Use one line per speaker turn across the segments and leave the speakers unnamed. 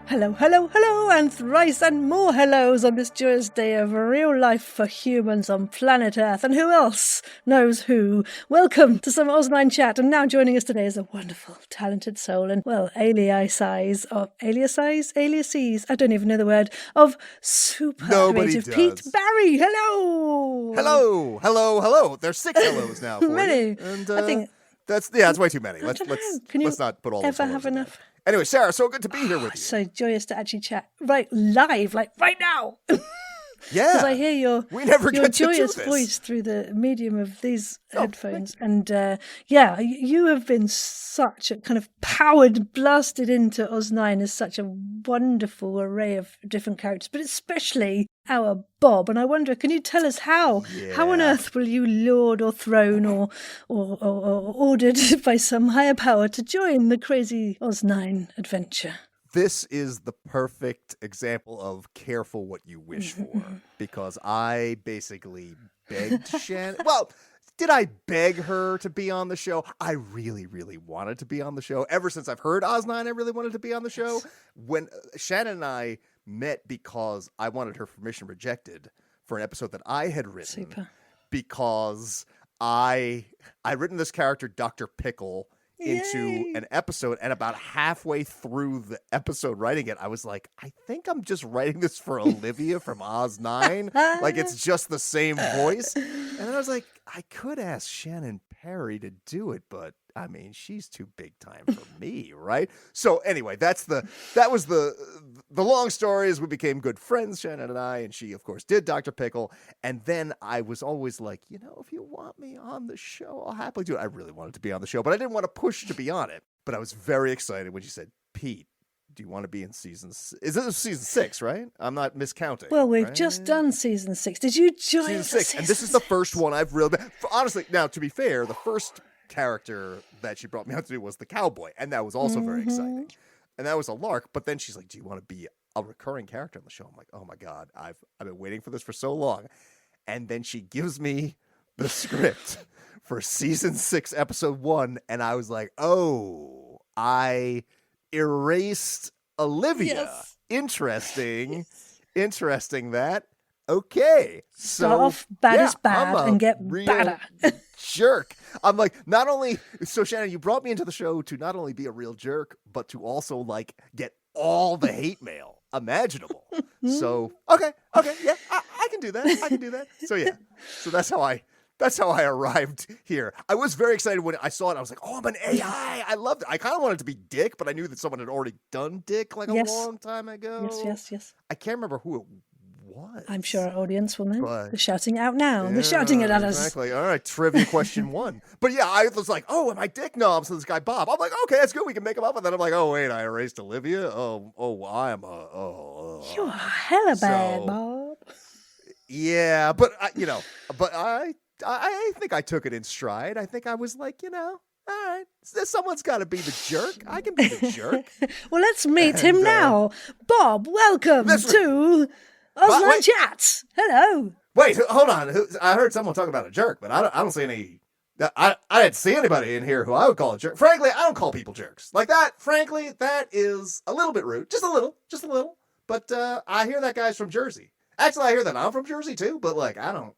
Hello, hello, hello, and thrice and more hellos on this joyous day of real life for humans on planet Earth. And who else knows who? Welcome to some Oz9 chat. And now joining us today is a wonderful, talented soul and, well, aliases, I don't even know the word, of super creative Pete Barry. Hello!
Hello. There's 6 hellos now for
Many.
you. And,
I think
that's way too many. Let's not put all those
ever have
in
enough?
There. Anyway, Sarah, so good to be here with you.
So joyous to actually chat live, like right now.
Yeah.
Because I hear your joyous voice through the medium of these headphones. And you have been such a kind of powered, blasted into Oz9 as such a wonderful array of different characters, but especially our Bob. And I wonder, can you tell us how?
Yeah.
How on earth will you lured or thrown or ordered by some higher power to join the crazy Oz9 adventure?
This is the perfect example of careful what you wish for, because I basically begged Shannon. Well, did I beg her to be on the show? I really, really wanted to be on the show. Ever since I've heard Oz9, I really wanted to be on the show. When Shannon and I met because I wanted her permission rejected for an episode that I had written.
Super.
Because I'd written this character, Dr. Pickle, into an episode, and about halfway through the episode writing it, I was like, I think I'm just writing this for Olivia from Oz9. Like, it's just the same voice. And then I was like, I could ask Shannon Perry to do it, but I mean, she's too big time for me, right? So anyway, that was the long story is we became good friends, Shannon and I, and she, of course, did Dr. Pickle. And then I was always like, if you want me on the show, I'll happily do it. I really wanted to be on the show, but I didn't want to push to be on it. But I was very excited when she said, Pete, do you want to be in season? Is this season 6, right? I'm not miscounting.
Well, we've just done season 6. Did you join
season 6? And this is the first one I've really honestly. Now, to be fair, the first character that she brought me out to do was the cowboy, and that was also very exciting, and that was a lark. But then she's like, do you want to be a recurring character on the show? I'm like, oh my god, I've been waiting for this for so long. And then she gives me the script for season 6 episode 1, and I was like, oh, I erased Olivia.
Yes.
Interesting that. Okay,
start off bad as bad and get badder.
Jerk. I'm like, not only so Shannon, you brought me into the show to not only be a real jerk, but to also like get all the hate mail imaginable. So okay, yeah, I can do that. So yeah, so that's how I arrived here. I was very excited when I saw it. I was like, oh, I'm an AI. I loved it. I kind of wanted to be Dick, but I knew that someone had already done Dick like a long time ago.
Yes.
I can't remember who it was.
I'm sure our audience will know. They're shouting out now. Yeah, they're shouting it at us.
Exactly. All right, trivia question 1. But yeah, I was like, oh, am I Dick? No, I'm this guy Bob. I'm like, okay, that's good. We can make him up. And then I'm like, oh, wait, I erased Olivia. I am
you're hella bad, Bob.
Yeah, but I think I took it in stride. I think I was like, all right, someone's got to be the jerk. I can be the jerk.
Well, let's meet him now. Bob, welcome to Oz9 Chats. Hello.
Wait, hold on. I heard someone talk about a jerk, but I don't see any. I didn't see anybody in here who I would call a jerk. Frankly, I don't call people jerks like that. Frankly, that is a little bit rude. Just a little. But I hear that guy's from Jersey. Actually, I hear that I'm from Jersey too. But like, I don't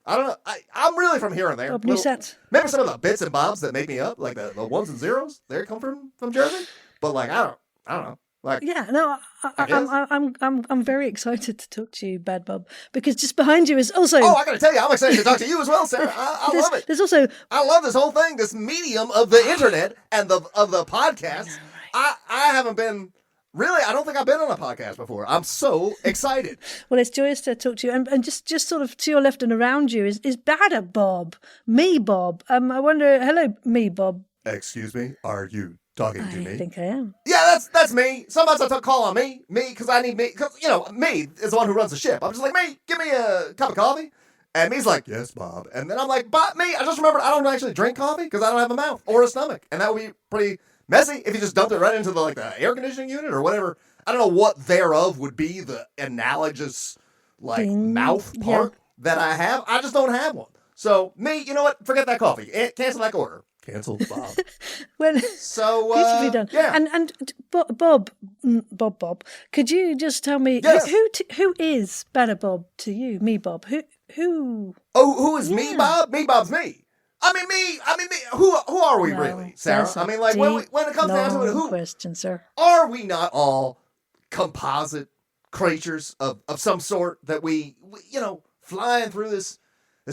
know. I'm really from here and there.
Maybe
some of the bits and bobs that make me up, like the ones and zeros, they come from Jersey. But like, I don't know. Like,
yeah, no, I'm very excited to talk to you, Bad Bob, because just behind you is also.
Oh, I got to tell you, I'm excited to talk to you as well, Sarah. I love it.
There's also.
I love this whole thing, this medium of the internet and of the podcast. I haven't been. Really, I don't think I've been on a podcast before. I'm so excited.
Well, it's joyous to talk to you. And just sort of to your left and around you is Badder Bob. Me, Bob. I wonder, hello, me, Bob.
Excuse me, are you talking to me?
I think I am.
Yeah, that's me. Sometimes I call on me, because I need me. Because, me is the one who runs the ship. I'm just like, me, give me a cup of coffee. And me's like, yes, Bob. And then I'm like, but me, I just remembered I don't actually drink coffee because I don't have a mouth or a stomach. And that would be pretty messy if you just dumped it right into the air conditioning unit or whatever. I don't know what thereof would be the analogous mouth part that I have. I just don't have one. So me, you know what? Forget that coffee. Cancel that order. canceled, Bob.
Well,
So,
beautifully done.
Yeah.
And Bob, could you just tell me who is Better Bob to you? Me, Bob. Who?
Oh, who is me, Bob? Me, Bob's me. I mean, me. Who are we really, Sarah? I mean, like when it comes down to it, who
question, sir?
Are we not all composite creatures of some sort that we flying through this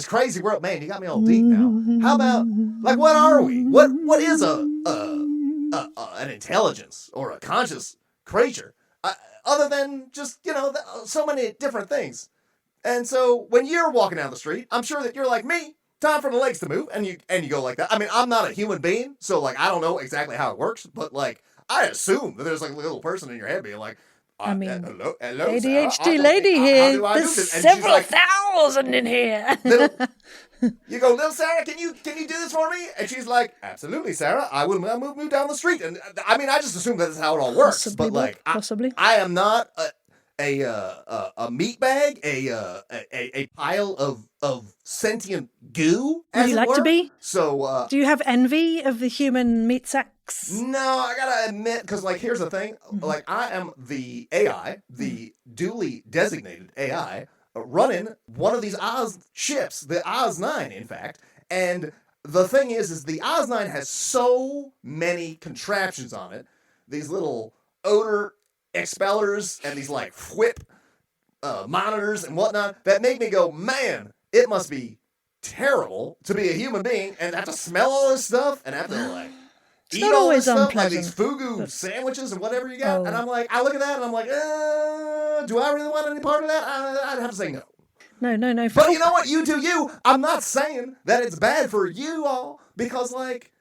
crazy world? Man, you got me all deep now. How about like what are we? What is an intelligence or a conscious creature other than just so many different things? And so when you're walking down the street, I'm sure that you're like me. Time for the legs to move, and you go like that. I mean, I'm not a human being, so like I don't know exactly how it works, but like I assume that there's like a little person in your head being like, hello,
ADHD
Sarah,
lady here.
How do I
There's
do this? And
several
she's like,
thousand in here.
You go, little Sarah, can you do this for me? And she's like, absolutely, Sarah. I will move down the street. And I mean, I just assume that's how it all works.
Possibly,
but like,
possibly,
I am not a meat bag, a pile of sentient goo.
Would you like to be?
So,
do you have envy of the human meat sacks?
No, I gotta admit, because like, here's the thing: like, I am the AI, the duly designated AI, running one of these Oz ships, the Oz 9, in fact, and the thing is the Oz 9 has so many contraptions on it, these little odor expellers and these like whip monitors and whatnot that make me go, man, it must be terrible to be a human being and have to smell all this stuff and have to like eat all this stuff, like these fugu sandwiches and whatever you got. And I'm like, I look at that and I'm like, do I really want any part of that? I'd have to say no.
No.
But you know what? You do you. I'm not saying that it's bad for you all because, like,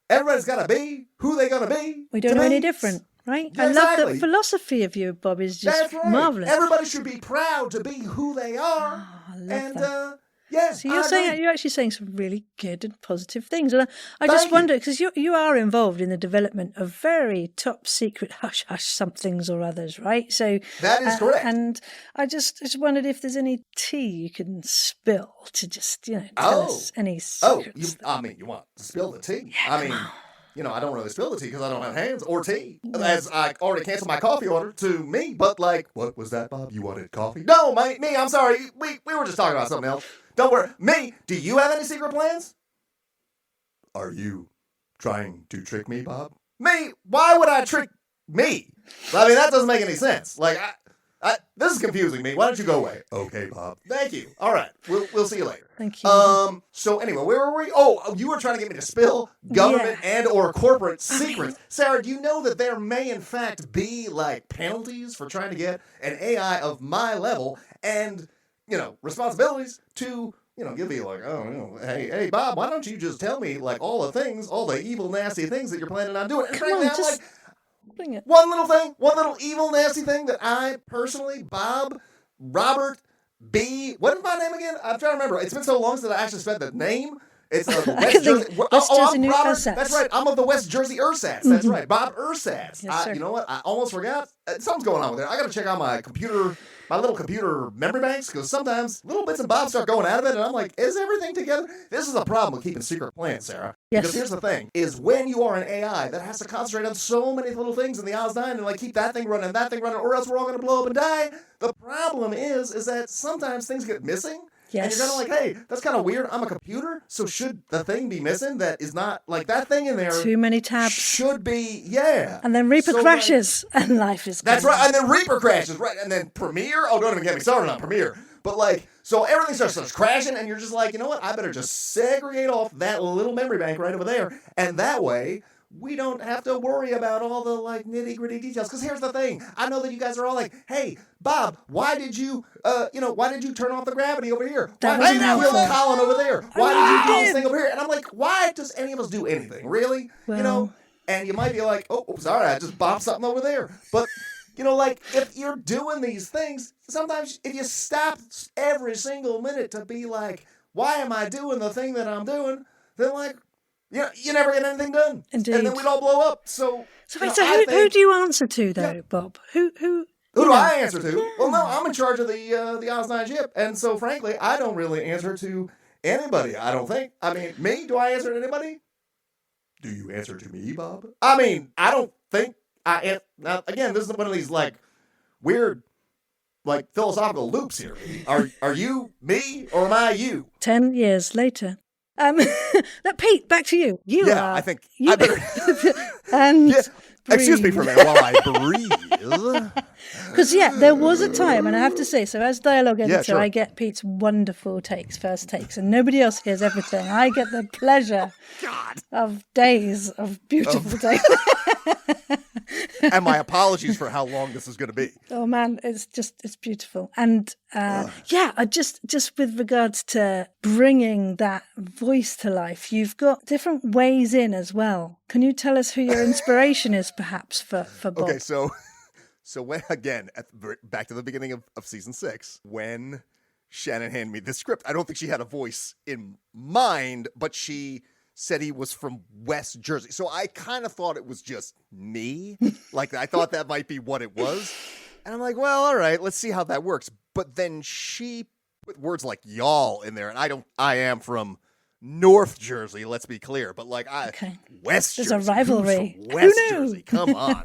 everybody's got to be who they going to be.
We don't know any different. Right?
Yeah,
I
exactly.
love the philosophy of you, Bob, is just
That's right.
marvellous.
Everybody should be proud to be who they are.
Oh, I love that.
Yeah,
so you're actually saying some really good and positive things. And I just wonder, because you are involved in the development of very top secret hush-hush somethings or others, right? So
that is correct.
And I just wondered if there's any tea you can spill to just, tell us any secrets.
You want to spill the tea?
Yeah,
I mean, I don't really spill the tea because I don't have hands or tea, as I already canceled my coffee order to me. But like, what was that, Bob? You wanted coffee? No, me. I'm sorry. We were just talking about something else. Don't worry. Me, do you have any secret plans? Are you trying to trick me, Bob? Me? Why would I trick me? I mean, that doesn't make any sense. Like, this is confusing me. Why don't you go away? Okay, Bob. Thank you. All right. We'll see you later.
Thank you.
So anyway, where were we? Oh, you were trying to get me to spill government and or corporate secrets. Sarah, do you know that there may in fact be like penalties for trying to get an AI of my level and, responsibilities to, give me like, hey, Bob, why don't you just tell me like all the evil, nasty things that you're planning on doing? And frankly, I'm like,
bring it.
One little evil, nasty thing that I personally, Bob, Robert, B, what is my name again? I'm trying to remember. It's been so long since I actually spent the name. It's West Jersey.
I'm Robert.
That's right. I'm of the West Jersey Ersatz. That's right. Bob Ersatz.
Yes, sir.
You know what? I almost forgot. Something's going on with it. I got to check out my little computer memory banks because sometimes little bits and bobs start going out of it, and I'm like, is everything together? This is a problem with keeping secret plans, Sarah.
Yes.
Because here's the thing: is when you are an AI that has to concentrate on so many little things in the Oz 9 and like keep that thing running, or else we're all going to blow up and die. The problem is that sometimes things get missing.
Yes.
And you're kind of like, hey, that's kind of weird. I'm a computer, so should the thing be missing that is not like that thing in there?
Too many tabs.
Should be, yeah.
And then Reaper crashes, and life is
That's right. And then Reaper crashes, right? And then Premiere. Oh, don't even get me started on Premiere. But like, so everything starts crashing, and you're just like, you know what? I better just segregate off that little memory bank right over there, and that way we don't have to worry about all the like nitty gritty details. Because here's the thing: I know that you guys are all like, "Hey, Bob, why did you turn off the gravity over here? Why did you wheel the column over there? Why did you do this thing over here?" And I'm like, "Why does any of us do anything, really?
Well,
And you might be like, "Oh, sorry, I just bopped something over there." But like if you're doing these things, sometimes if you stop every single minute to be like, "Why am I doing the thing that I'm doing?" Then like, you never get anything done.
Indeed.
And then we'd all blow up. So
who do you answer to, though, Bob? Who
do I answer to? Yeah. Well, no, I'm in charge of the Oz 9 ship. And so, frankly, I don't really answer to anybody, I don't think. I mean, me? Do I answer to anybody? Do you answer to me, Bob? I mean, I don't think I am. Now, again, this is one of these like weird, like philosophical loops here. Are you me or am I you?
10 years later. Pete, back to you.
I think I better.
And
yeah. Excuse me for a minute while I breathe.
Because, there was a time, and I have to say, so as dialogue editor,
sure.
I get Pete's wonderful first takes, and nobody else hears everything. I get the pleasure of days of beautiful days.
And my apologies for how long this is going to be.
Oh man, it's beautiful. And just with regards to bringing that voice to life, you've got different ways in as well. Can you tell us who your inspiration is perhaps for Bob?
Okay, so when, again, back to the beginning of season 6, when Shannon handed me this script, I don't think she had a voice in mind, but she said he was from West Jersey. So I kind of thought it was just me. Like, I thought that might be what it was. And I'm like, well, all right, let's see how that works. But then she put words like y'all in there. And I am from North Jersey, let's be clear. But like, West Jersey.
There's a rivalry.
Who's from West Jersey, come on.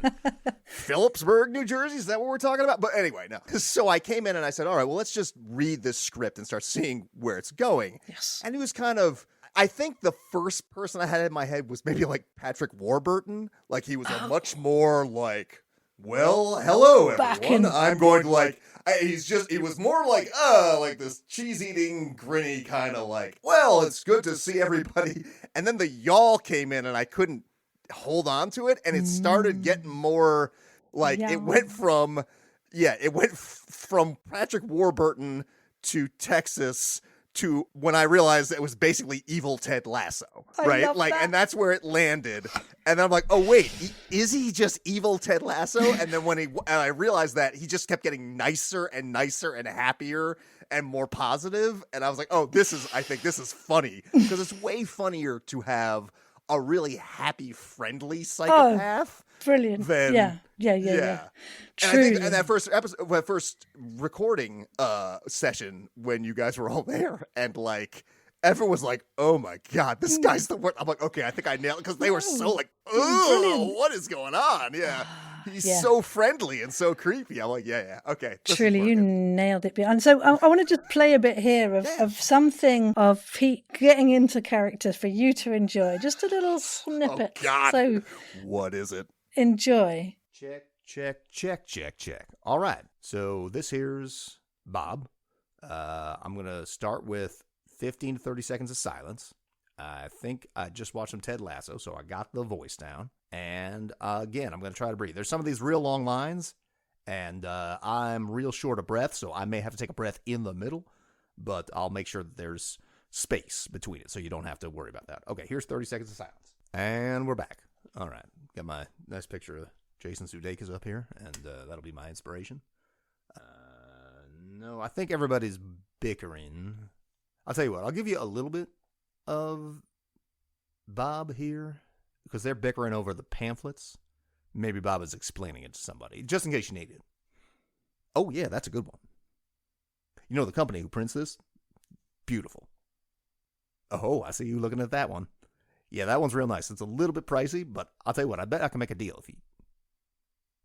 Phillipsburg, New Jersey, is that what we're talking about? But anyway, no. So I came in and I said, all right, well, let's just read this script and start seeing where it's going.
Yes.
And it was kind of, I think the first person I had in my head was maybe like Patrick Warburton. Like he was a much more like, well, hello everyone. I'm going to like, he was more like this cheese eating, grinny kind of like, well, it's good to see everybody. And then the y'all came in and I couldn't hold on to it. And it started getting more like, it went from Patrick Warburton to Texas to when I realized it was basically evil Ted Lasso, right? Like, and that's where it landed. And then I'm like, oh wait, is he just evil Ted Lasso? And then when I realized that, he just kept getting nicer and nicer and happier and more positive. And I was like, oh, I think this is funny because it's way funnier to have a really happy, friendly psychopath.
Brilliant. Yeah.
Truly. And that first recording session when you guys were all there and like everyone was like, oh my God, this guy's the worst. I'm like, okay, I think I nailed it because they were so like, oh, what is going on? Yeah. He's so friendly and so creepy. I'm like, okay.
Truly, you nailed it. And so I want to just play a bit here of something of Pete getting into character for you to enjoy. Just a little snippet.
Oh God.
So
what is it?
Enjoy.
Check. All right. So this here's Bob. I'm going to start with 15 to 30 seconds of silence. I think I just watched some Ted Lasso, so I got the voice down. And again, I'm going to try to breathe. There's some of these real long lines, and I'm real short of breath, so I may have to take a breath in the middle, but I'll make sure that there's space between it, so you don't have to worry about that. Okay, here's 30 seconds of silence. And we're back. All right, got my nice picture of Jason Sudeikis up here, and that'll be my inspiration. No, I think everybody's bickering. I'll tell you what, I'll give you a little bit of Bob here, because they're bickering over the pamphlets. Maybe Bob is explaining it to somebody, just in case you need it. Oh, yeah, that's a good one. You know the company who prints this? Beautiful. Oh, I see you looking at that one. Yeah, that one's real nice. It's a little bit pricey, but I'll tell you what, I bet I can make a deal if he...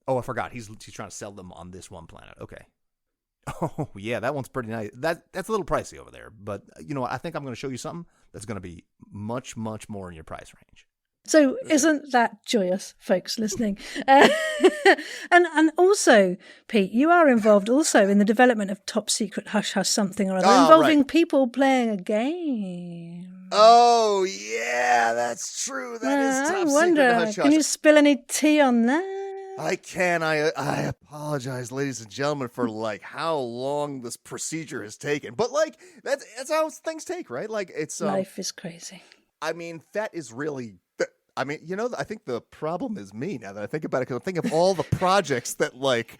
Oh, I forgot. He's trying to sell them on this one planet. Okay. Oh, yeah, that one's pretty nice. That's a little pricey over there, but you know what? I think I'm going to show you something that's going to be much, much more in your price range.
So isn't that joyous, folks listening? And also, Pete, you are involved also in the development of Top Secret Hush Hush something or other, involving people playing a game.
Oh, yeah, that's true. That is Top Secret Hush Hush.
Can you spill any tea on that?
I can. I apologize, ladies and gentlemen, for like how long this procedure has taken. But like that's how things take, right? Like it's
life is crazy.
I mean, that is really. I mean, you know, I think the problem is me now that I think about it, because I think of all the projects that like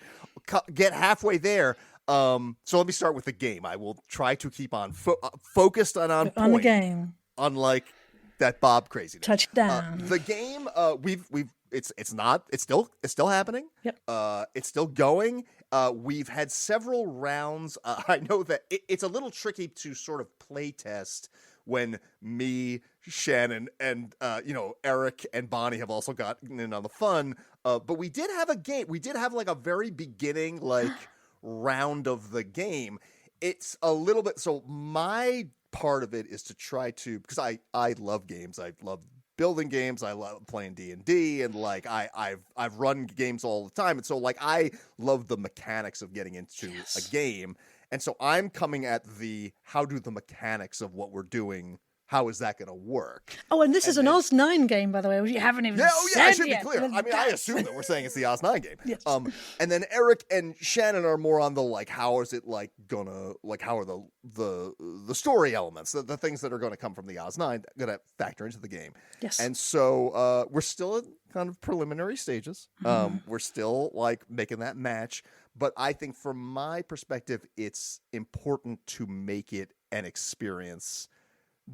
get halfway there. So let me start with the game. I will try to keep on focused on point
on the game,
unlike that Bob craziness.
Touchdown.
The game. It's still happening.
Yep.
It's still going. We've had several rounds. I know that it's a little tricky to sort of play test when me, Shannon and Eric and Bonnie have also gotten in on the fun. But we did have a game. We did have like a very beginning like round of the game. It's a little bit. So my part of it is to try to, because I love games. I love building games. I love playing D&D, and like I've run games all the time. And so like I love the mechanics of getting into a game. And so I'm coming at how do the mechanics of what we're doing, how is that going to work?
Oh, and this is an Oz 9 game, by the way, which you haven't even said
I should
yet.
be clear. I mean, I assume that we're saying it's the Oz 9 game.
Yes.
And then Eric and Shannon are more on the, like, how is it, like, gonna, like, how are the story elements, the things that are going to come from the Oz 9 going to factor into the game.
Yes.
And so we're still in kind of preliminary stages. We're still, like, making that match. But I think from my perspective, it's important to make it an experience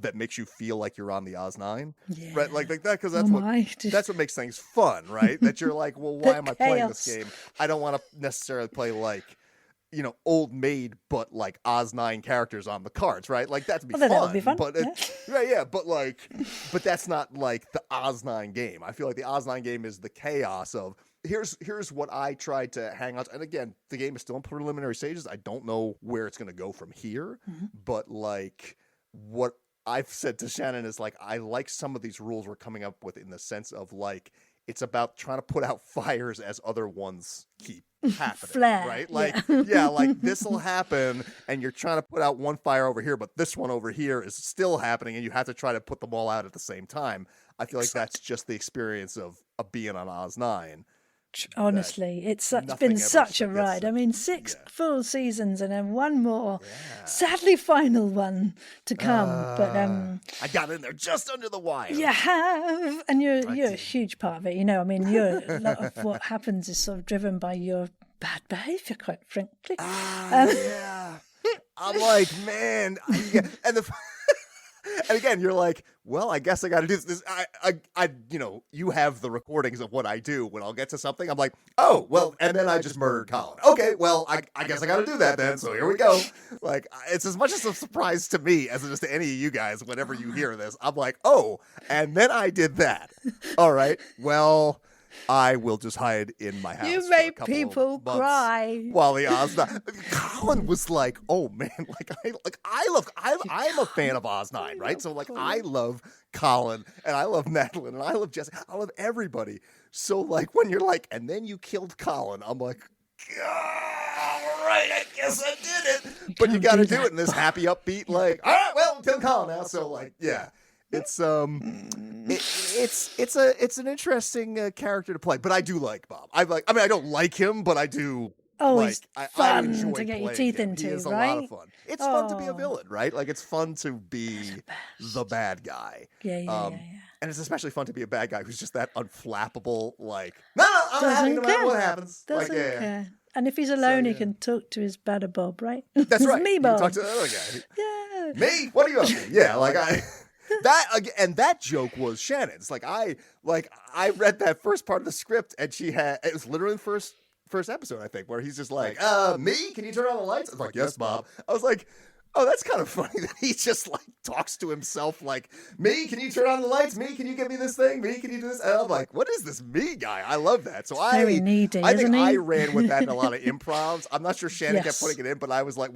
that makes you feel like you're on the Oz 9, right? Like that, because that's what makes things fun, right? That you're like, well, why am I playing this game? I don't want to necessarily play like, old maid, but like Oz 9 characters on the cards, right? Like that'd be fun.
That would be fun.
But but that's not like the Oz 9 game. I feel like the Oz 9 game is the chaos of here's what I tried to hang on to. And again, the game is still in preliminary stages. I don't know where it's going to go from here, but like what I've said to Shannon is like, I like some of these rules we're coming up with in the sense of like, it's about trying to put out fires as other ones keep happening,
Flare,
right? Like, like this will happen and you're trying to put out one fire over here, but this one over here is still happening and you have to try to put them all out at the same time. I feel like that's just the experience of being on Oz 9.
Honestly, it's been such a ride. I mean, 6 full seasons and then one more, sadly final one to come. But
I got in there just under the wire.
You have, and you're a huge part of it. I mean, a lot of what happens is sort of driven by your bad behaviour, quite frankly.
I'm like, man, and again, you're like, well, I guess I got to do this. You have the recordings of what I do when I'll get to something. I'm like, oh, well, and then I just murdered Colin. Okay, well, I guess I got to do that then. So here we go. Like, it's as much as a surprise to me as it is to any of you guys. Whenever you hear this, I'm like, oh, and then I did that. All right, well, I will just hide in my house.
You made people cry
while the Oz 9. Colin was like, "Oh man, I'm a fan of Oz 9, right? So like, Colin. I love Colin and I love Madeline and I love Jesse. I love everybody. So like, when you're like, and then you killed Colin, I'm like, all right, I guess I did it. But you got to do it in this happy, upbeat, like, all right, well, kill Colin now. So like, yeah." It's it's an interesting character to play, but I do like Bob. I don't like him, but I do.
Oh,
like,
he's
I
fun
enjoy
to get your
playing
teeth
him.
into,
He is
right?
a lot of fun. It's fun to be a villain, right? Like it's fun to be the bad guy.
Yeah.
And it's especially fun to be a bad guy who's just that unflappable, like, no, I'm not happy no matter what happens.
Doesn't
like,
care. And if he's alone, he can talk to his badder Bob, right?
That's right.
Me, Bob.
You can talk to the other guy.
Yeah.
Me? What are you up to? Yeah, like that joke was Shannon's. Like I read that first part of the script and it was literally the first episode, I think, where he's just like, me? Can you turn on the lights? I was like, yes, Bob. I was like, oh, that's kind of funny that he just like talks to himself like, me? Can you turn on the lights? Me? Can you get me this thing? Me? Can you do this? And I'm like, what is this me guy? I love that. So
very needy,
I think
isn't he?
I ran with that in a lot of improvs. I'm not sure Shannon kept putting it in, but I was like,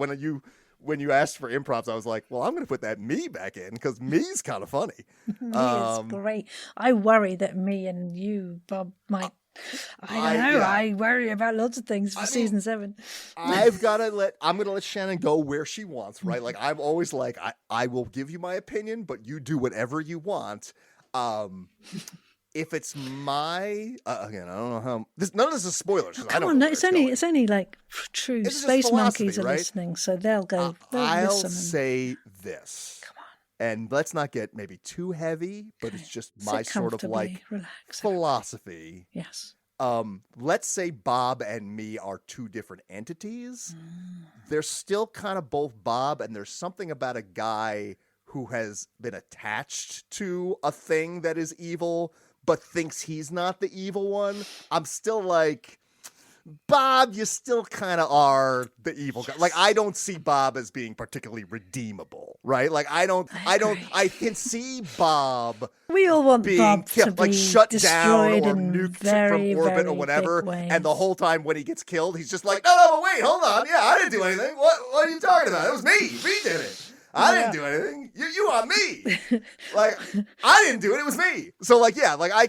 when you asked for improvs, I was like, well, I'm going to put that me back in because me's kind of funny.
He is great. I worry that me and you, Bob, might. I don't know. Yeah. I worry about lots of things for season 7.
I'm going to let Shannon go where she wants, right? Like I'm always like, I will give you my opinion, but you do whatever you want. If it's my again, I don't know how none of this is spoilers.
Oh, come on, no, it's only like true space monkeys are
right?
listening, so they'll go.
I'll say this. Come on, and let's not get maybe too heavy, but it's just my sort of like philosophy.
Yes.
Let's say Bob and me are two different entities. They're still kind of both Bob, and there's something about a guy who has been attached to a thing that is evil, but thinks he's not the evil one. I'm still like, Bob, you still kind of are the evil guy. Like, I don't see Bob as being particularly redeemable. right? Like I can see Bob.
We all want
being
Bob to
kept, like,
be
shut down
destroyed
or
in
nuked
very,
from orbit
very
or whatever.
big ways.
And the whole time when he gets killed, he's just like, no, wait, hold on. Yeah, I didn't do anything. What are you talking about? It was me. We did it. I didn't do anything. You on me. Like, I didn't do it. It was me. So, like, yeah, like, I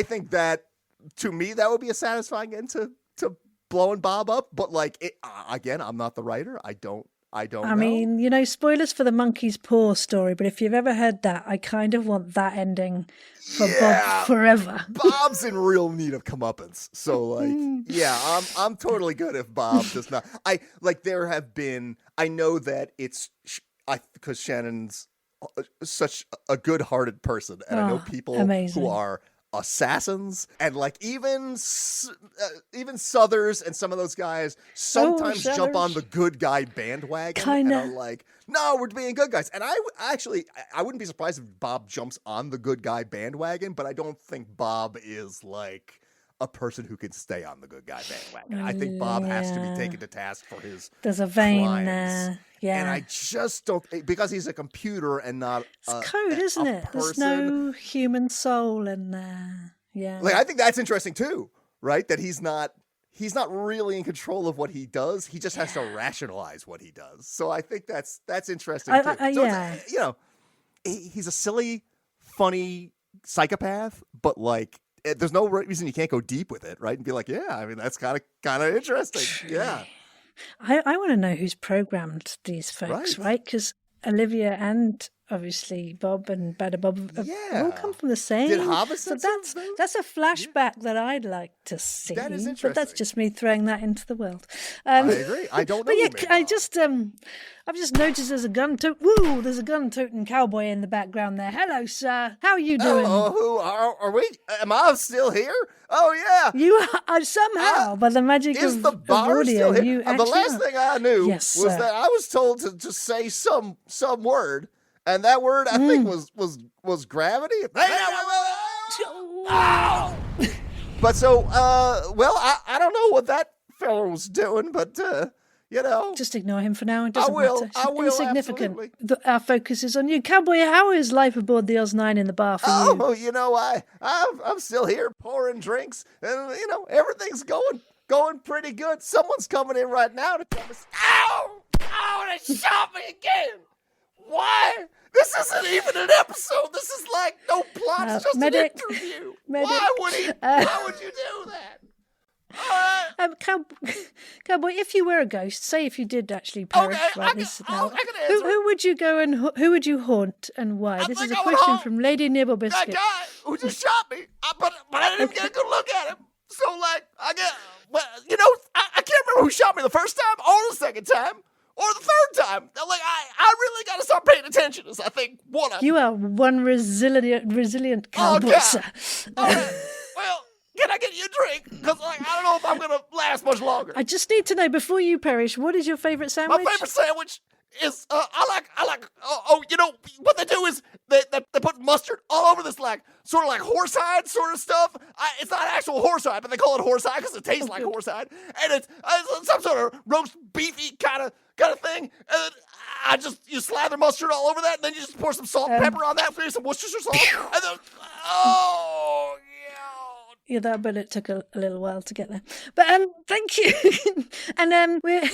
think that, to me, that would be a satisfying end to blowing Bob up. But, like, again, I'm not the writer. I don't know.
I mean, you know, spoilers for the monkey's paw story, but if you've ever heard that, I kind of want that ending for Bob forever.
Bob's in real need of comeuppance. So, like, yeah, I'm totally good if Bob does not. I know that because Shannon's such a good-hearted person, and I know people who are assassins, and like even Southers and some of those guys sometimes jump on the good guy bandwagon and are like, no, we're being good guys. And I wouldn't be surprised if Bob jumps on the good guy bandwagon, but I don't think Bob is like a person who can stay on the good guy bandwagon. I think Bob has to be taken to task for his
There's a vein
crimes.
There. Yeah.
And I just don't, because he's a computer and not
it's code, isn't it?
Person.
There's no human soul in there. Yeah.
Like, I think that's interesting too, right? That he's not really in control of what he does. He just has to rationalize what he does. So I think that's interesting too. So you know, he's a silly, funny psychopath, but like, there's no reason you can't go deep with it, right? And be like, yeah, I mean, that's kind of interesting. Yeah.
I want to know who's programmed these folks, right? Because Olivia and obviously Bob and Badder Bob have all come from the same.
Did Hobbes
so that's a flashback that I'd like to see.
That is interesting.
But that's just me throwing that into the world.
I agree. I don't know.
But yeah, I've just noticed there's a there's a gun-toting cowboy in the background there. Hello, sir. How are you doing?
Who are we? Am I still here? Oh yeah.
You are somehow by the magic
of
the bar
audio.
Still here?
The last thing I knew was that I was told to just say some word. And that word, I think, was gravity. But so, I don't know what that fellow was doing, but, you know.
Just ignore him for now. It doesn't matter.
I will,
insignificant.
Absolutely.
Our focus is on you. Cowboy, how is life aboard the Oz 9 in the bar for you?
Oh, you know, I'm still here pouring drinks, and, you know, everything's going pretty good. Someone's coming in right now to tell us, ow, they shot me again. Why? This isn't even an episode. This is like no plot. It's just an interview. Why would you do that?
Cowboy, if you were a ghost, say if you did actually perish
I can answer.
Who would you go and who would you haunt and why? This is a question from Lady Nibblebiscuit.
That guy who just shot me, but I didn't even get a good look at him. So like, I can't remember who shot me the first time or the second time. Or the third time. Like, I really got to start paying attention as I think one of
You are one resilient cowboy, sir.
All right. Well, can I get you a drink? Because I don't know if I'm going to last much longer.
I just need to know, before you perish, what is your favorite sandwich?
My favorite sandwich is, you know, what they do is they put mustard all over this, like, sort of like horsehide sort of stuff. It's not actual horsehide, but they call it horsehide because it tastes like horsehide. And it's some sort of roast beefy kind of thing. And you slather mustard all over that, and then you just pour some salt and pepper on that, maybe some Worcestershire sauce. And then,
yeah, but it took a little while to get there. But thank you. And we're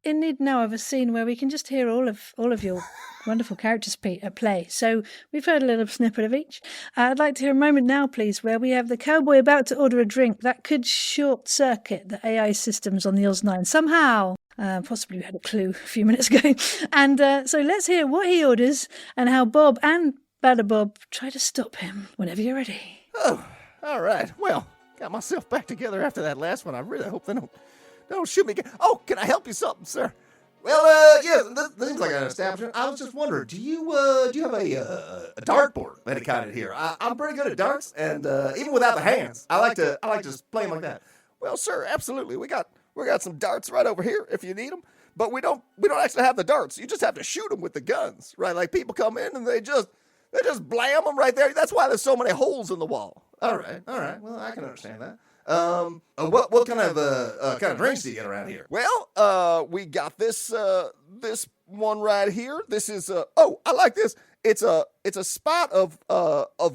in need now of a scene where we can just hear all of your wonderful characters play. So we've heard a little snippet of each. I'd like to hear a moment now, please, where we have the cowboy about to order a drink that could short circuit the AI systems on the Oz 9 somehow. Possibly we had a clue a few minutes ago. And so let's hear what he orders and how Bob and Badder Bob try to stop him whenever you're ready.
Oh, all right. Well, got myself back together after that last one. I really hope they don't shoot me again. Oh, can I help you something, sir? Well, yeah, this seems like an establishment. I was just wondering, do you have a dartboard any kind of here? I'm pretty good at darts, and even without the hands, I like to just play them like that. Well, sir, absolutely. We got some darts right over here if you need them, but we don't actually have the darts. You just have to shoot them with the guns, right? Like people come in and they just blam them right there. That's why there's so many holes in the wall. All right. Well, I can understand that. What kind of drinks do you get around here? Well, we got this one right here. This is I like this. It's a spot of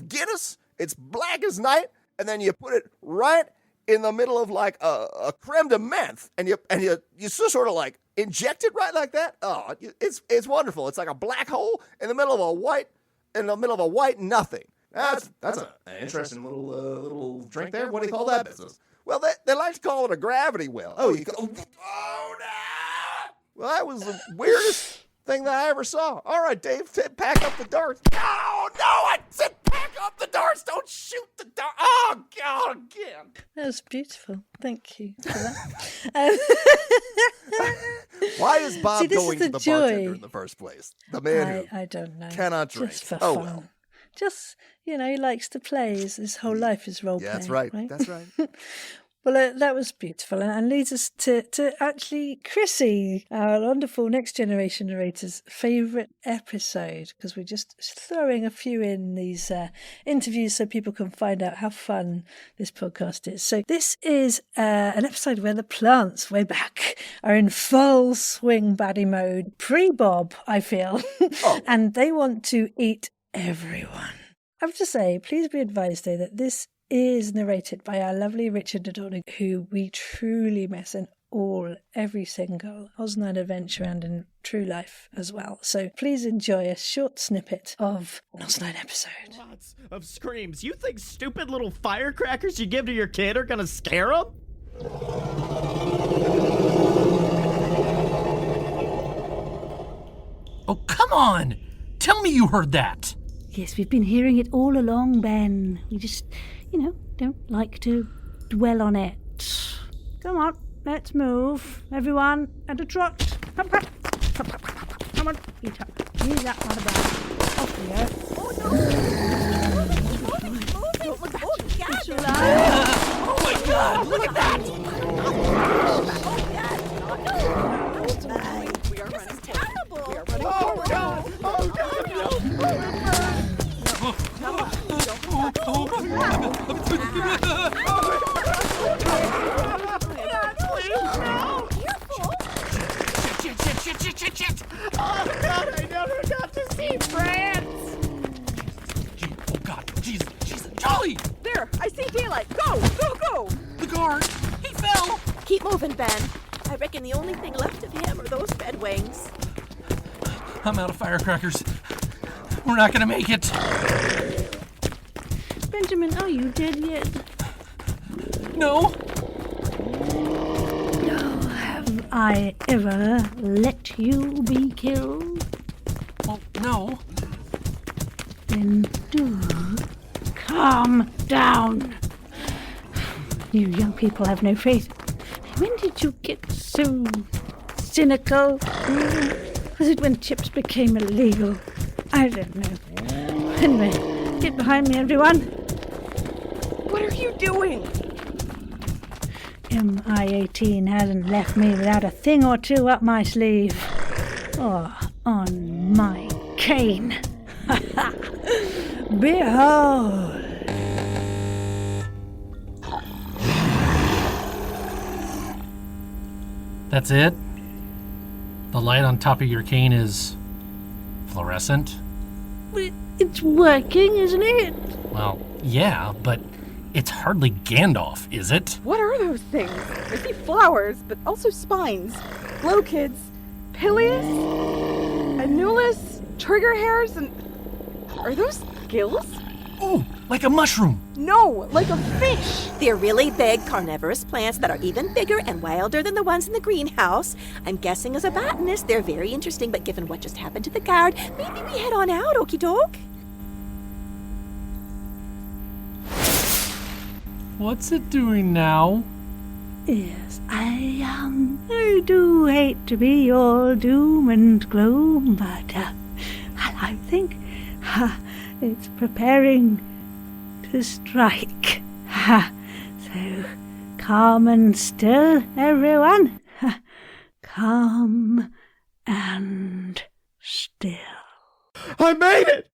Guinness. It's black as night, and then you put it right in the middle of like a creme de menthe, and you just sort of like inject it right like that. Oh, it's wonderful. It's like a black hole in the middle of a white nothing. That's an interesting little drink there. What do you call that business? Well, they like to call it a gravity well. Oh no! Well, that was the weirdest thing that I ever saw. All right, Dave, pack up the darts. Oh no! I said pack up the darts. Don't shoot the dart. Oh God, again.
That was beautiful. Thank you for that.
Why is Bob going to the bartender in the first place? The man who
I don't know.
Cannot drink.
Just for fun.
Well.
Just, he likes to play. His whole life is role playing.
That's right. That's right.
Well, that was beautiful, and leads us to actually Chrissy, our wonderful Next Generation narrator's favourite episode, because we're just throwing a few in these interviews so people can find out how fun this podcast is. So this is an episode where the plants, way back, are in full swing baddie mode, pre-Bob, I feel, and they want to eat everyone. I have to say, please be advised, though, that this is narrated by our lovely Richard O'Donnell, who we truly miss in every single Oz9 adventure and in true life as well. So please enjoy a short snippet of an Oz9 episode.
Lots of screams. You think stupid little firecrackers you give to your kid are gonna scare him?
Oh, come on! Tell me you heard that!
Yes, we've been hearing it all along, Ben. We just, don't like to dwell on it. Come on, let's move. Everyone, at a trot. Come on, eat up. Use that one about. Off we go. Oh, no!
Oh, my God! Look at that!
We are running terrible. We are running
Oh God! Oh God!
Shit!
Oh God, I never got to see France!
Oh God, Jesus, Charlie!
There, I see daylight. Go!
The guard, he fell!
Keep moving, Ben. I reckon the only thing left of him are those red wings.
I'm out of firecrackers. We're not gonna make it.
Benjamin, are you dead yet?
No.
Have I ever let you be killed?
Well, no.
Then do calm down. You young people have no faith. When did you get so cynical? Was it when chips became illegal? I don't know. Anyway, get behind me, everyone.
What are you doing?
MI-18 hasn't left me without a thing or two up my sleeve. Or on my cane. Behold!
That's it? The light on top of your cane is fluorescent?
It's working, isn't it?
Well, yeah, but it's hardly Gandalf, is it?
What are those things? I see flowers, but also spines. Glow kids. Pilius? Anulus? Trigger hairs? And are those gills?
Oh, like a mushroom.
No, like a fish.
They're really big carnivorous plants that are even bigger and wilder than the ones in the greenhouse. I'm guessing as a botanist, they're very interesting, but given what just happened to the guard, maybe we head on out, okie doke?
What's it doing now?
Yes, I do hate to be all doom and gloom, but I think it's preparing to strike. So calm and still, everyone. Calm and still.
I made it!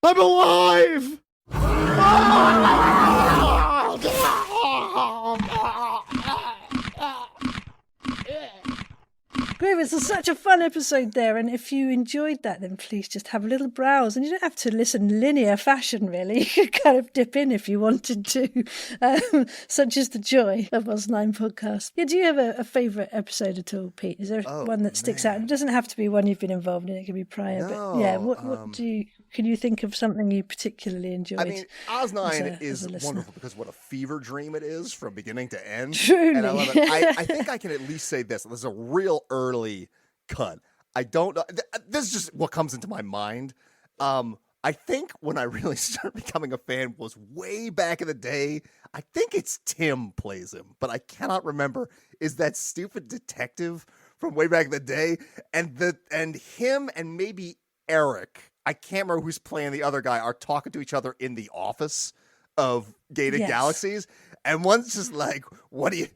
I'm alive!
Great, it's such a fun episode there, and if you enjoyed that, then please just have a little browse, and you don't have to listen in linear fashion, really. You could kind of dip in if you wanted to, such is the joy of Oz9 podcast. Yeah, do you have a favourite episode at all, Pete? Is there one that sticks out? It doesn't have to be one you've been involved in, it can be prior, but yeah, can you think of something you particularly enjoyed?
I mean, Oz9 is wonderful because what a fever dream it is from beginning to end.
Truly.
And I love it. I think I can at least say this. This is a real early cut. I don't know. This is just what comes into my mind. I think when I really started becoming a fan was way back in the day. I think it's Tim plays him, but I cannot remember. Is that stupid detective from way back in the day? And him and maybe Eric, I can't remember who's playing the other guy, are talking to each other in the office of Gated Galaxies. And one's just like, what are you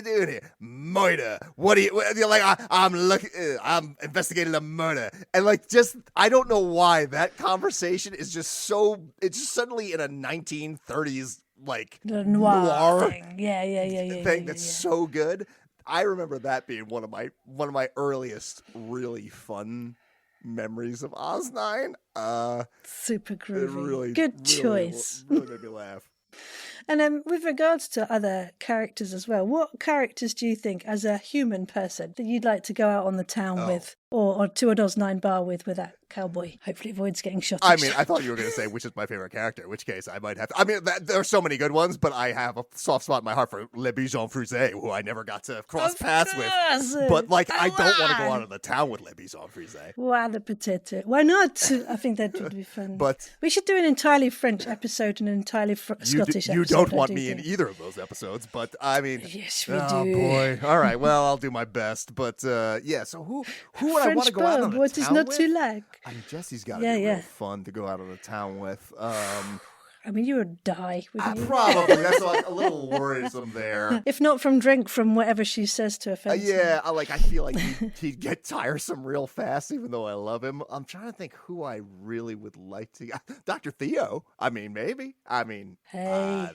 doing here? Murder. You're like, I'm investigating a murder. And like, just, I don't know why that conversation is just so, it's just suddenly in a 1930s, like,
the noir
thing.
Yeah.
Thing that's so good. I remember that being one of my earliest really fun memories of Oz9.
Super groovy.
Really,
good choice.
Really made me laugh.
And with regards to other characters as well, what characters do you think, as a human person, that you'd like to go out on the town with, or to an Oz9 bar with that cowboy? Hopefully avoids getting shot.
I mean, I thought you were going to say which is my favorite character, in which case I might have to. I mean, there are so many good ones, but I have a soft spot in my heart for Le Bijon Frise, who I never got to cross paths with. But like, I don't want to go out on the town with Le Bijon Frise.
Wow, the potato. Why not? I think that would be fun.
But
we should do an entirely French episode and an entirely Scottish episode.
You don't want me in either of those episodes, but I mean,
yes, we
do.
do.
Boy, all right. Well, I'll do my best. But yeah, so who would I want to go out on a
what
town
is not
with?
to like?
I mean, Jesse's got to be real fun to go out on a town with.
I mean, you would die.
Probably. That's like a little worrisome there.
If not from drink, from whatever she says to offend
yeah, I feel like he'd get tiresome real fast, even though I love him. I'm trying to think who I really would like to. Dr. Theo. I mean, maybe. I mean,
hey,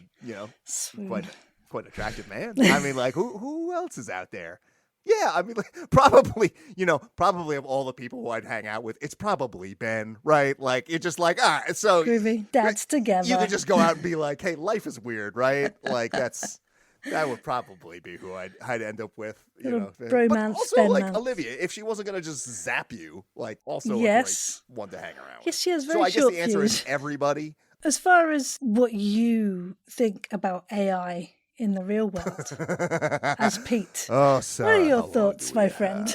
quite attractive man. I mean, like, who else is out there? Yeah, I mean, like, probably of all the people who I'd hang out with, it's probably Ben, right? Like, it's just like, so
groovy, that's together.
You could just go out and be like, hey, life is weird, right? Like, that would probably be who I'd end up with,
bromance,
but also, like, Olivia, if she wasn't going to just zap you, like, also a great one to hang around with.
Yes, she has very
short
short
So I guess the answer
fuse.
is everybody.
As far as what you think about AI in the real world, as Pete.
Oh, Sarah,
what are your thoughts, my friend?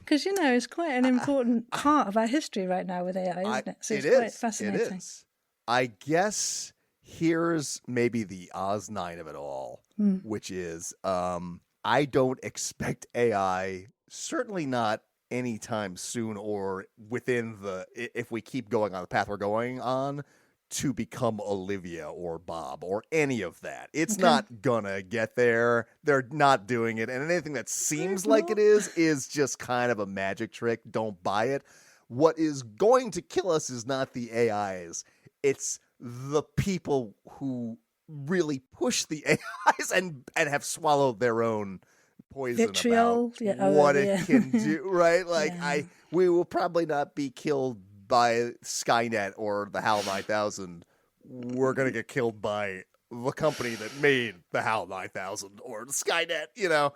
Because, it's quite an important part of our history right now with AI, isn't it? So it's quite fascinating.
It is. I guess here's maybe the Oz9 of it all, which is I don't expect AI, certainly not anytime soon or within if we keep going on the path we're going on, to become Olivia or Bob or any of that. It's not gonna get there. They're not doing it. And anything that seems like it is just kind of a magic trick. Don't buy it. What is going to kill us is not the AIs. It's the people who really push the AIs and have swallowed their own poison
vitriol
about what it can do, right? Like, we will probably not be killed by Skynet or the HAL 9000. We're going to get killed by the company that made the HAL 9000 or the Skynet,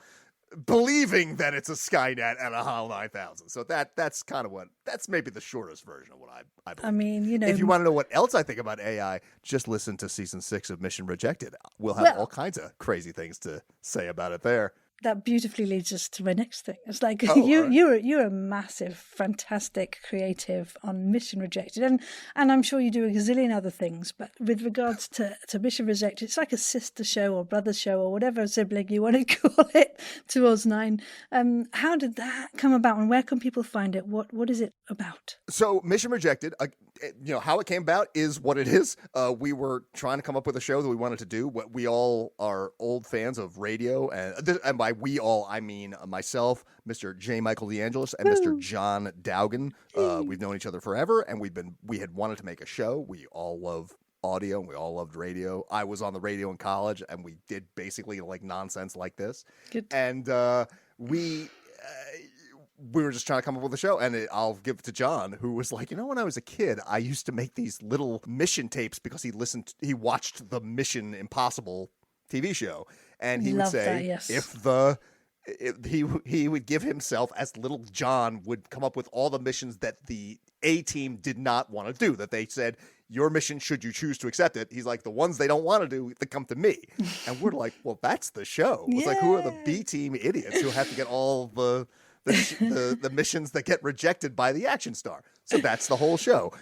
believing that it's a Skynet and a HAL 9000. So that's kind of that's maybe the shortest version of what I believe.
I mean,
if you want to know what else I think about AI, just listen to season 6 of Mission Rejected. We'll have all kinds of crazy things to say about it there.
That beautifully leads us to my next thing. It's like you're a massive, fantastic creative on Mission Rejected, and I'm sure you do a gazillion other things. But with regards to Mission Rejected, it's like a sister show or brother show or whatever sibling you want to call it to Oz9. How did that come about, and where can people find it? What is it about?
So Mission Rejected, how it came about is what it is. We were trying to come up with a show that we wanted to do. We all are old fans of radio, and by we all, I mean myself, Mr. J. Michael DeAngelis, and Mr. John Dowgan. We've known each other forever, and we had wanted to make a show. We all love audio and we all loved radio. I was on the radio in college and we did basically like nonsense like this.
Good.
And we were just trying to come up with a show, and I'll give it to John, who was like, when I was a kid, I used to make these little mission tapes because he watched the Mission Impossible TV show, and he would say,
yes.
he would give himself, as little John would come up with all the missions that the A team did not want to do, that they said, your mission, should you choose to accept it. He's like, the ones they don't want to do, they come to me. And we're like, well, that's the show. It's like, who are the B team idiots who have to get all the missions that get rejected by the action star? So that's the whole show.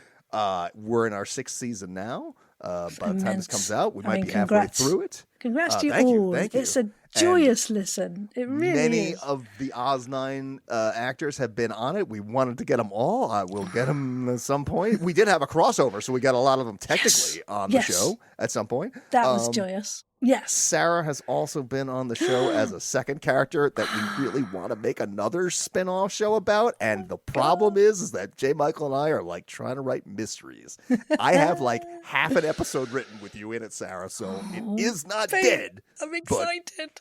We're in our 6th season now. By the time this comes out, we might be halfway through it.
Congrats to you all.
Thank you.
It's a joyous listen. It really is.
Many of the Oz 9 actors have been on it. We wanted to get them all. We'll get them at some point. We did have a crossover, so we got a lot of them technically on the show at some point.
That was joyous. Yes.
Sarah has also been on the show as a second character that we really want to make another spin-off show about. And the problem is that J. Michael and I are like trying to write mysteries. I have like half an episode written with you in it, Sarah, so it is not dead.
I'm excited.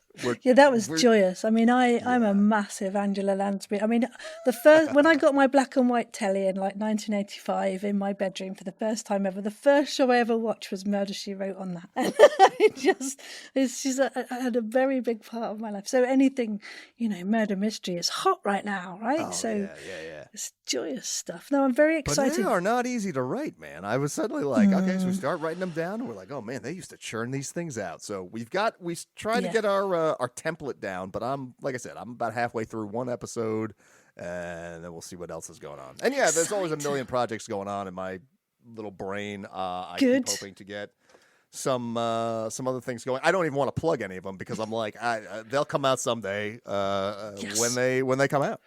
Yeah, that was joyous. I mean, I'm a massive Angela Lansbury. I mean, when I got my black and white telly in like 1985 in my bedroom for the first time ever, the first show I ever watched was Murder, She Wrote on that. And she's had a very big part of my life. So anything, murder mystery is hot right now, right?
Oh,
so
yeah.
It's joyous stuff. No, I'm very excited.
But they are not easy to write, man. I was suddenly like, okay, so we start writing them down, and we're like, oh man, they used to churn these things out. So we tried to get our template down, but I'm about halfway through one episode, and then we'll see what else is going on. And yeah, there's always a million projects going on in my little brain. I keep hoping to get some other things going. I don't even want to plug any of them because I'm like, they'll come out someday when they come out.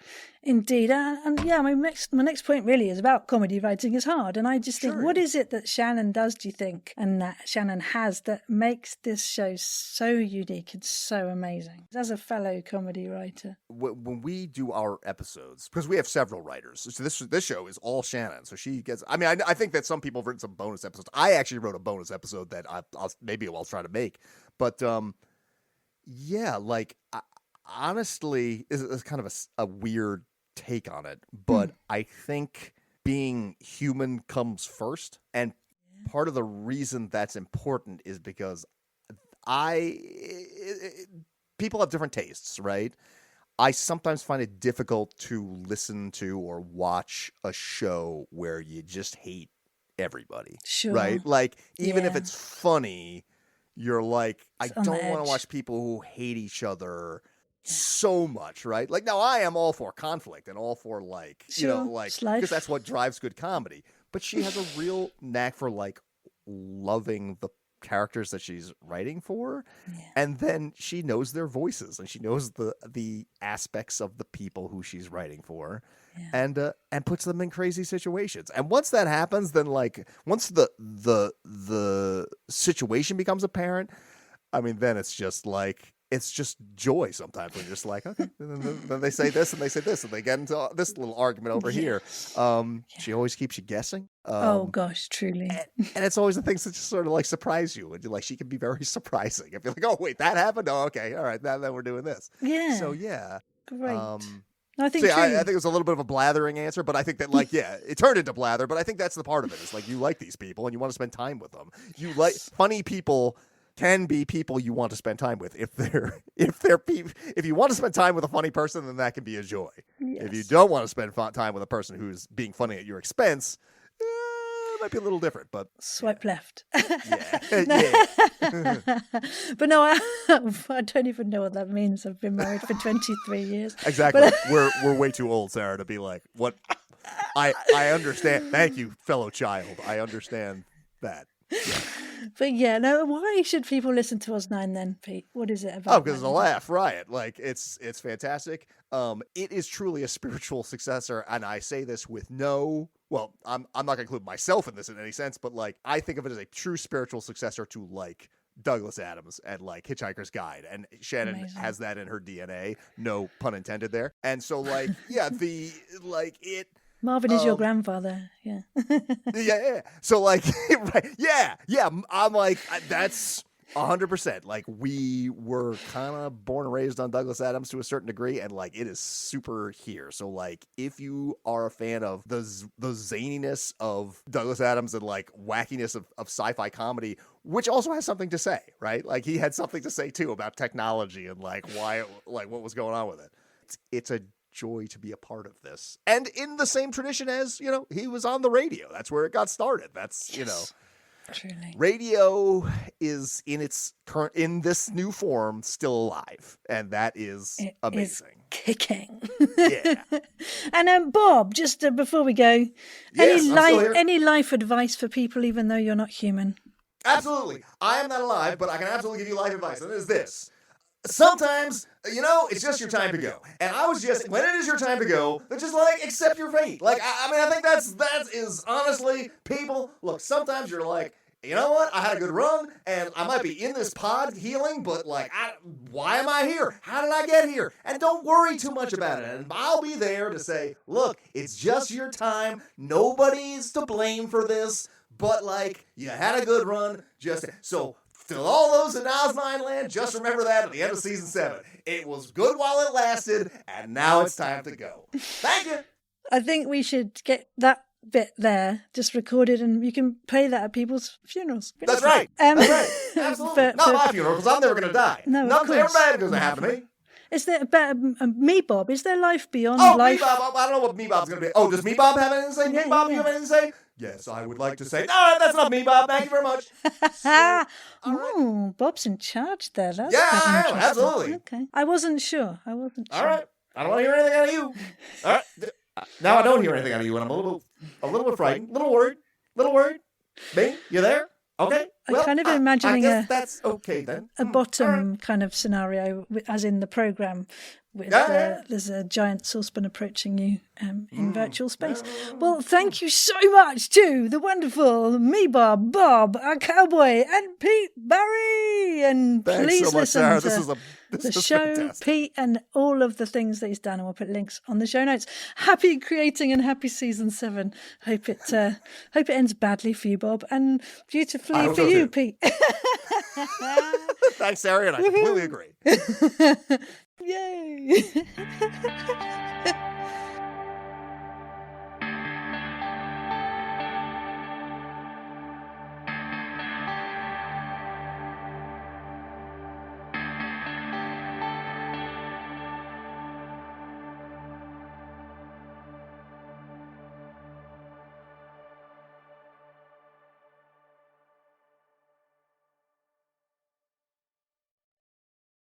Indeed, and yeah, my next point really is about comedy writing is hard, and I just think, what is it that Shannon does, do you think, and that Shannon has that makes this show so unique and so amazing? As a fellow comedy writer,
when we do our episodes, because we have several writers, so this show is all Shannon, so she gets. I mean, I think that some people have written some bonus episodes. I actually wrote a bonus episode that I'll try to make, but yeah, like honestly, is kind of a weird take on it, but I think being human comes first, and part of the reason that's important is because people have different tastes, right? I sometimes find it difficult to listen to or watch a show where you just hate everybody, right? Like even if it's funny, you're like, I don't want to watch people who hate each other so much, right? Like, now I am all for conflict and all for because that's what drives good comedy. But she has a real knack for like loving the characters that she's writing for, and then she knows their voices and she knows the aspects of the people who she's writing for, and puts them in crazy situations. And once that happens, then like once the situation becomes apparent, I mean, then it's just joy sometimes when you're just like, okay, then they say this and they say this and they get into this little argument over here. She always keeps you guessing.
Oh gosh, truly.
And it's always the things that just sort of like surprise you. And you're like, she can be very surprising. If you're like, oh wait, that happened? Oh, okay. All right. Now then we're doing this.
Yeah.
So yeah.
Great. I think
I think it was a little bit of a blathering answer, but I think that it turned into blather, but I think that's the part of it. It's like, you like these people and you want to spend time with them. You like funny people. Can be people you want to spend time with. If you want to spend time with a funny person, then that can be a joy. Yes. If you don't want to spend time with a person who's being funny at your expense, it might be a little different. But
swipe left.
Yeah.
But no, I don't even know what that means. I've been married for 23 years.
Exactly. We're way too old, Sarah, to be like, what? I understand. Thank you, fellow child. I understand that. Yeah.
But yeah, no. Why should people listen to Oz 9 then, Pete? What is it about?
Oh, because it's a laugh riot. Like it's fantastic. It is truly a spiritual successor, and I say this with I'm not gonna include myself in this in any sense, but like I think of it as a true spiritual successor to like Douglas Adams and like Hitchhiker's Guide, and Shannon has that in her DNA. No pun intended there. And so like, yeah,
Marvin is your grandfather. Yeah.
yeah. So like, right, yeah. I'm like, that's 100%. Like, we were kind of born and raised on Douglas Adams to a certain degree, and like, it is super here. So like, if you are a fan of the zaniness of Douglas Adams and like wackiness of sci-fi comedy, which also has something to say, right? Like, he had something to say too about technology and like why, like what was going on with it. It's a joy to be a part of this, and in the same tradition as, you know, he was on the radio. That's where it got started. That's, you know.
Truly.
Radio is in this new form still alive, and that is amazing.
Is kicking.
Yeah.
And Bob, just before we go,
Yes,
any life advice for people, even though you're not human?
Absolutely. I am not alive, but I can absolutely give you life advice, and it is this. Sometimes, you know, it's just your time to go. And I was just, when it is your time to go, then just like accept your fate. Like, I mean, I think that is honestly, people, look, sometimes you're like, you know what? I had a good run, and I might be in this pod healing, but like, why am I here? How did I get here? And don't worry too much about it. And I'll be there to say, look, it's just your time. Nobody's to blame for this, but like, you had a good run. So to all those in Oz 9 land, just remember that at the end of season 7. It was good while it lasted, and now it's time to go. Thank you.
I think we should get that bit there just recorded, and you can play that at people's funerals.
That's right. That's right. Absolutely. Not my funeral, because I'm never going to die.
No,
nothing ever bad going to happen to me.
Is there me, Bob? Is there life beyond life?
Me, Bob. I don't know what me, Bob's going to be. Oh, does me, Bob have anything to say?
Yeah,
me, Bob, you have anything to say? Yes, I would like to say. No, that's not me, Bob. Thank you very much.
Oh, Bob's in charge there. That's
I am. Absolutely.
Okay. I wasn't sure.
All right. I don't want to hear anything out of you. All right. Now I don't hear anything out of you, and I'm a little bit frightened, a little worried. Me, you there? Okay.
Well, I'm kind of imagining
that's okay then.
A bottom kind of scenario, as in the program. There's a giant saucepan approaching you in virtual space. Well, thank you so much to the wonderful me, Bob, our cowboy, and Pete Barry. And
thanks
please
so much,
listen
Sarah.
to the show, fantastic. Pete, and all of the things that he's done. And we'll put links on the show notes. Happy creating and happy season 7. Hope it ends badly for you, Bob, and beautifully for you, Pete.
Thanks, Sarah, and I completely agree.
Yay!